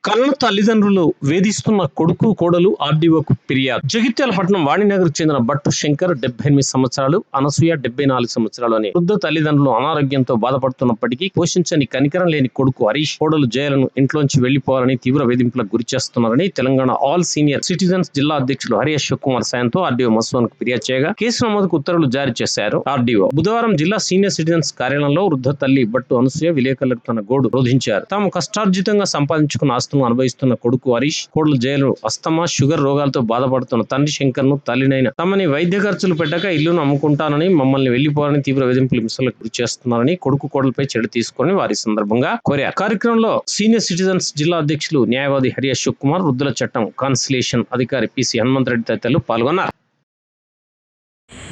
కన్న తల్లిదండ్రులు వేధిస్తున్న కొడుకు కోడలు ఆర్డీఓకు ఫిర్యాదు. జగిత్యాల పట్టణం వాణినగర్ చెందిన భట్టు శంకర్ 78 సంవత్సరాలు, అనసూయ 74 సంవత్సరాలు అనే వృద్ధ తల్లిదండ్రులు అనారోగ్యంతో బాధపడుతున్నప్పటికీ పోషించని కనికరం లేని కొడుకు హరీష్, కోడలు జయలను ఇంట్లోంచి వెళ్లిపోవాలని తీవ్ర వేధింపులకు గురి చేస్తున్నారని తెలంగాణ ఆల్ సీనియర్ సిటిజన్స్ జిల్లా అధ్యక్షుడు హరి అశోక్ కుమార్ సాయంతో ఆర్డీఓ మస్వాన్ కు ఫిర్యాదు చేయగా కేసు నమోదుకు ఉత్తర్వులు జారీ చేశారు. ఆర్డీఓ బుధవారం జిల్లా సీనియర్ సిటిజన్స్ కార్యాలయంలో వృద్ధ తల్లి భట్టు అనసూయ విలేకరులకు తన గోడు రోధించారు. తాము కష్టార్జితంగా సంపాదించుకున్న ఆస్తులను అనుభవిస్తున్న కొడుకు హరీష్, కోడలు జయలు అస్తమా, షుగర్ రోగాలతో బాధపడుతున్న తండ్రి శంకర్ ను తల్లినైన తమని వైద్య ఖర్చులు పెట్టక ఇల్లును అమ్ముకుంటానని, మమ్మల్ని వెళ్లిపోవాలని తీవ్ర వేధింపులు హింసలకు గురి చేస్తున్నారని కొడుకు కోడలపై చర్య తీసుకొని వారి సందర్భంగా కోరారు. కార్యక్రమంలో సీనియర్ సిటిజన్స్ జిల్లా అధ్యక్షులు న్యాయవాది హరి అశోక్ కుమార్, వృద్ధుల చట్టం కాన్సిలేషన్ అధికారి పిసి హనుమంత్ రెడ్డి తదితరులు పాల్గొన్నారు.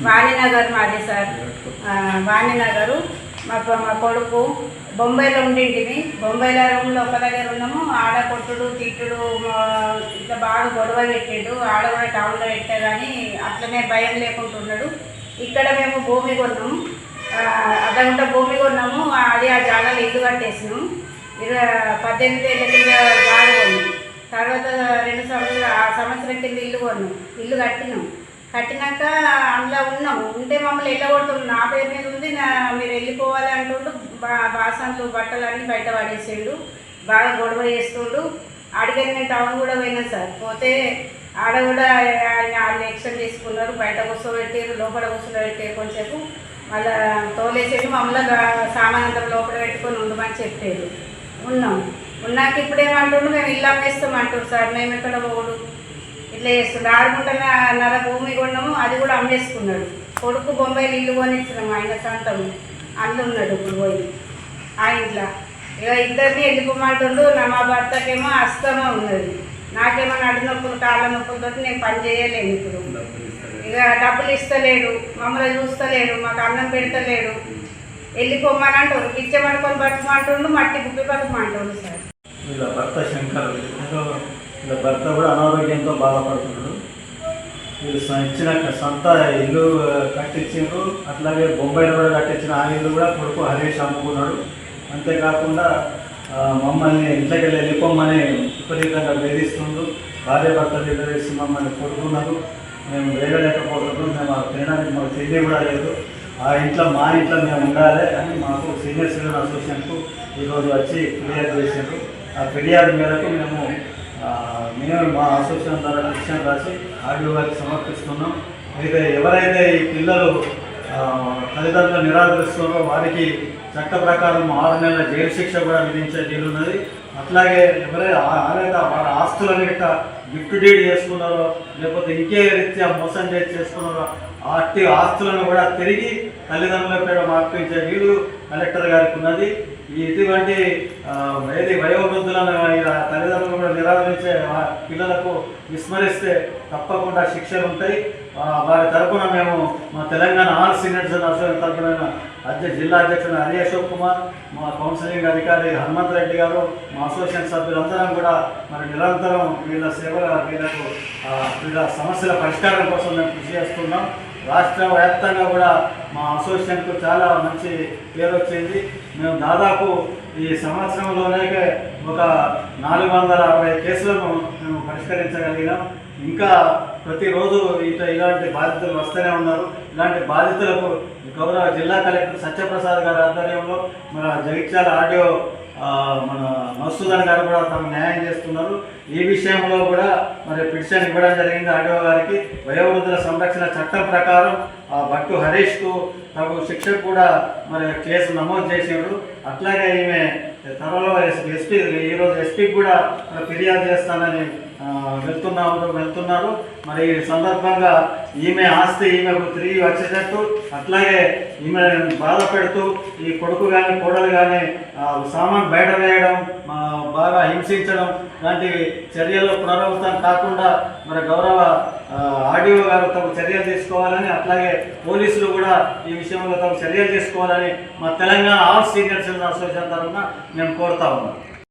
వాణినగర్ మాది సార్. వాణినగరు మా కొడుకు బొంబాయిలో ఉండింటివి. బొంబాయిలో రూమ్లో ఒక దగ్గర ఉన్నాము. ఆడ కొట్టుడు తిట్టుడు ఇట్లా బాగా గొడవ పెట్టాడు. ఆడ కూడా టౌన్లో పెట్టా కానీ అట్లనే భయం లేకుంటున్నాడు. ఇక్కడ మేము భూమి కొన్నాము, అర్ధగంట భూమి కొన్నాము. అది ఆ జాగాలో ఇల్లు కట్టేసినాము. 18 ఏళ్ళ కింద జాగా కొన్నాం. తర్వాత 2 సంవత్సరం కింద ఇల్లు కొన్నాం. ఇల్లు కట్టినాక అందులో ఉన్నాము. ఉంటే మమ్మల్ని వెళ్ళగొడుతుంది. నా పేరు మీద ఉంది, మీరు వెళ్ళిపోవాలి అంటుండు. బాసన్లు బట్టలన్నీ బయట పడేసిండు. బాగా గొడవ చేస్తుండు. అడిగాను, నేను టౌన్ కూడా పోయినా సార్. పోతే ఆడ కూడా వాళ్ళు ఎక్షన్ తీసుకున్నారు. బయట కూర్చోబెట్టారు, లోపల కూర్చోబెట్టారు. కొంచెంసేపు మళ్ళీ తోలేసేసి మమ్మల్ని సామాన్ అంతా లోపల పెట్టుకొని ఉండమని చెప్పారు. ఉన్నాక ఇప్పుడేమంటుండు, మేము ఇల్లు అమ్మేస్తామంటారు సార్. మేము ఎక్కడ పోడు ఇట్లా చేస్తుండే. ఆడుకుంటున్నర భూమి కొన్నాము, అది కూడా అమ్మేసుకున్నాడు. కొడుకు బొంబాయిలో ఇల్లు కొనిచ్చినాము, ఆయన సొంతం అందులో ఉన్నాడు. ఇప్పుడు పోయి ఆ ఇంట్లో ఇక ఇద్దరిని వెళ్ళిపోమంటుండు. మా భర్తకేమో అస్తమా ఉన్నది, నాకేమో నడు నొప్పులు కాళ్ళ నొప్పులతో నేను పని చేయలేను. ఇప్పుడు ఇక డబ్బులు ఇస్తలేడు, మమ్మల్ని చూస్తలేడు, మాకు అన్నం పెడతలేడు. వెళ్ళిపోమని అంటారు, పిచ్చే పడుకొని బతుకమంటుండు, మట్టి గుప్పి బతుకమంటుండు సార్. వీళ్ళ భర్త శంకర్, వీళ్ళ భర్త కూడా అనారోగ్యంతో బాధపడుతున్నాడు. వీళ్ళు ఇచ్చిన సొంత ఇల్లు కట్టించారు. అట్లాగే బొంబాయిలో కూడా కట్టించిన ఆ ఇల్లు కూడా కొడుకు హరీష్ అమ్ముకున్నాడు. అంతేకాకుండా మమ్మల్ని ఇంట్లోకి వెళ్ళిపోమని విపరీతంగా వేధిస్తుండ్రు. భార్య భర్తలు వేసి మమ్మల్ని కొడుకున్నారు. మేము వేయలేకపోతున్నాం. మేము ఆ తినడానికి మాకు తిండి కూడా లేదు. ఆ ఇంట్లో మా ఇంట్లో మేము ఉండాలి అని మాకు సీనియర్ సిటిజన్ అసోసియేషన్కు ఈరోజు వచ్చి ఫిర్యాదు చేశారు. ఆ ఫిర్యాదు మేరకు మేము మా అసోసియేషన్ ద్వారా పిటిషన్ రాసి ఆర్డీఓ గారికి సమర్పిస్తున్నాం. అయితే ఎవరైతే ఈ పిల్లలు తల్లిదండ్రులు నిరాకరిస్తున్నారో వారికి చట్ట ప్రకారం 6 నెలల జైలు శిక్ష కూడా విధించే వీలున్నది. అట్లాగే ఎవరైతే వారి ఆస్తులను గిట్ట గిఫ్ట్ డీడ్ చేసుకున్నారో లేకపోతే ఇంకే రీత్యా మోసం చేసుకున్నారో అట్టి ఆస్తులను కూడా తిరిగి తల్లిదండ్రుల పేరు మార్పించే వీలు కలెక్టర్ గారికి ఉన్నది. ఇటువంటి వయోవృద్ధులను తల్లిదండ్రులు కూడా నిరాకరించే పిల్లలకు విస్మరిస్తే తప్పకుండా శిక్షలు ఉంటాయి. వారి తరఫున మేము మా తెలంగాణ ఆల్ సీనియర్ అసోసియేషన్ తరఫున జిల్లా అధ్యక్షుడు హరి అశోక్ కుమార్, మా కౌన్సిలింగ్ అధికారి హనుమంత్ రెడ్డి గారు, మా అసోసియేషన్ సభ్యులందరం కూడా నిరంతరం వీళ్ళ సేవల వీళ్ళ సమస్యల పరిష్కారం కోసం మేము కృషి చేస్తున్నాం. రాష్ట్ర వ్యాప్తంగా కూడా మా అసోసియేషన్కు చాలా మంచి పేరు వచ్చింది. మేము దాదాపు ఈ సంవత్సరంలోనే ఒక 460 కేసులను మేము పరిష్కరించగలిగినాం. ఇంకా ప్రతిరోజు ఇలాంటి బాధితులు వస్తూనే ఉన్నారు. ఇలాంటి బాధితులకు గౌరవ జిల్లా కలెక్టర్ సత్యప్రసాద్ గారి ఆధ్వర్యంలో మన జగిత్యాల ఆర్డీఓ మన మసూదన్ గారు కూడా తమ న్యాయం చేస్తున్నారు. ఈ విషయంలో కూడా పిటిషన్ ఇవ్వడం జరిగింది ఆర్డీఓ గారికి. వయోవృద్ధుల సంరక్షణ చట్టం ప్రకారం భట్టు హరీష్కు తగు శిక్ష కూడా కేసు నమోదు చేసారు. అట్లాగే ఈమె త్వరలో ఈరోజు ఎస్పీకి కూడా ఫిర్యాదు చేస్తానని వెళ్తున్నారు. ఈ సందర్భంగా ఈమె ఆస్తి ఈమెకు తిరిగి వచ్చేటట్టు, అట్లాగే ఈమె బాధ పెడుతూ ఈ కొడుకు కానీ కోడలు కానీ సామాన్ బయట వేయడం, బాగా హింసించడం లాంటి చర్యలు పునరావృతం కాకుండా గౌరవ ఆర్డీఓ గారు తమ చర్యలు తీసుకోవాలని, అట్లాగే పోలీసులు కూడా ఈ విషయంలో తమ చర్యలు తీసుకోవాలని మా Telangana all senior citizen association తరఫున మేము కోరుతా ఉన్నాం.